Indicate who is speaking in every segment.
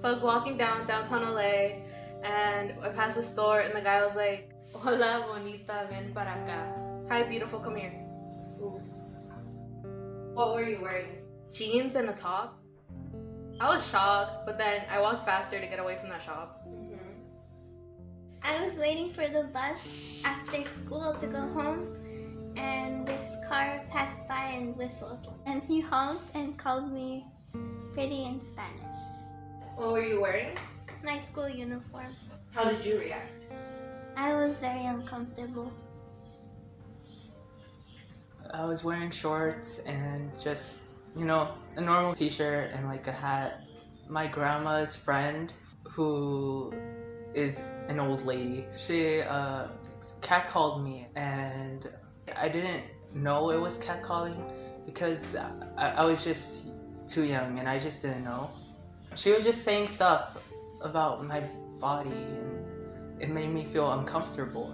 Speaker 1: So I was walking downtown LA, and I passed a store, and the guy was like, "Hola, bonita, ven para acá." Hi, beautiful, come here. Ooh. What were you wearing? Jeans and a top? I was shocked, but then I walked faster to get away from that shop.
Speaker 2: I was waiting for the bus after school to go home, and this car passed by and whistled. And he honked and called me pretty in Spanish.
Speaker 1: What were you wearing?
Speaker 2: My school uniform.
Speaker 1: How did you react?
Speaker 2: I was very uncomfortable.
Speaker 3: I was wearing shorts and just, a normal t-shirt and like a hat. My grandma's friend, who is an old lady, she catcalled me, and I didn't know it was catcalling because I was just too young and I just didn't know. She was just saying stuff about my body and it made me feel uncomfortable.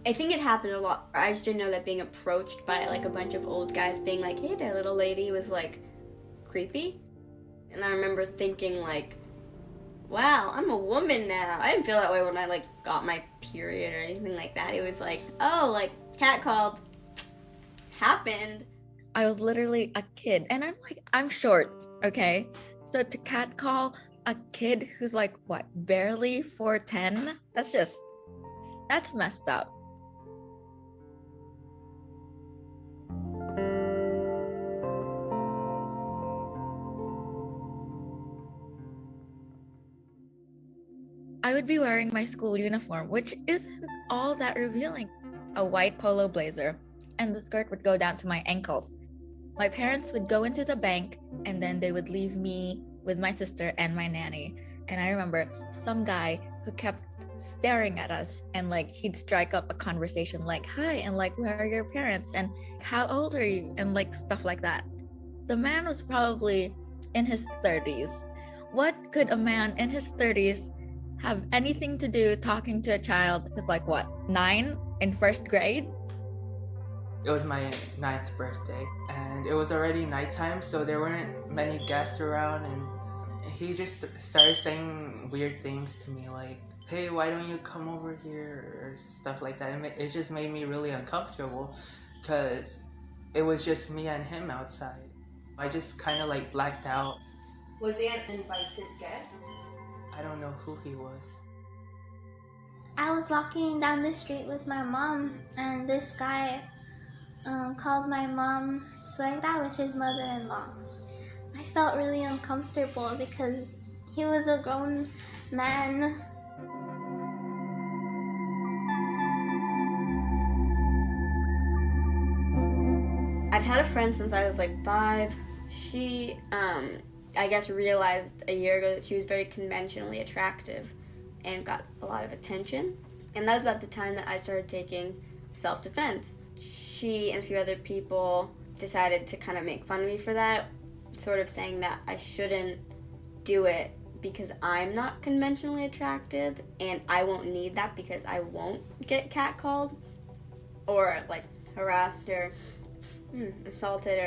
Speaker 4: I think it happened a lot. I just didn't know that being approached by like a bunch of old guys being like, "Hey there, little lady," was like creepy. And I remember thinking like, wow, I'm a woman now. I didn't feel that way when I like got my period or anything like that. It was like, oh, like catcalled happened.
Speaker 5: I was literally a kid, and I'm short, okay? So to catcall a kid who's like, what, barely 4'10"? That's messed up. I would be wearing my school uniform, which isn't all that revealing. A white polo blazer, and the skirt would go down to my ankles. My parents would go into the bank, and then they would leave me with my sister and my nanny. And I remember some guy who kept staring at us, and like he'd strike up a conversation like, "Hi," and like, "Where are your parents?" and "How old are you?" and like stuff like that. The man was probably in his 30s. What could a man in his 30s have anything to do talking to a child who's like, what, 9 in first grade?
Speaker 3: It was my 9th birthday and it was already nighttime, so there weren't many guests around, and he just started saying weird things to me like, "Hey, why don't you come over here?" or stuff like that. And it just made me really uncomfortable because it was just me and him outside. I just kind of like blacked out.
Speaker 1: Was he an invited guest?
Speaker 3: I don't know who he was.
Speaker 2: I was walking down the street with my mom, and this guy called my mom suegra, which is mother-in-law. I felt really uncomfortable because he was a grown man.
Speaker 4: I've had a friend since I was like 5. She, I guess, realized a year ago that she was very conventionally attractive and got a lot of attention. And that was about the time that I started taking self-defense. She and a few other people decided to kind of make fun of me for that, sort of saying that I shouldn't do it because I'm not conventionally attractive and I won't need that because I won't get catcalled or like harassed or assaulted or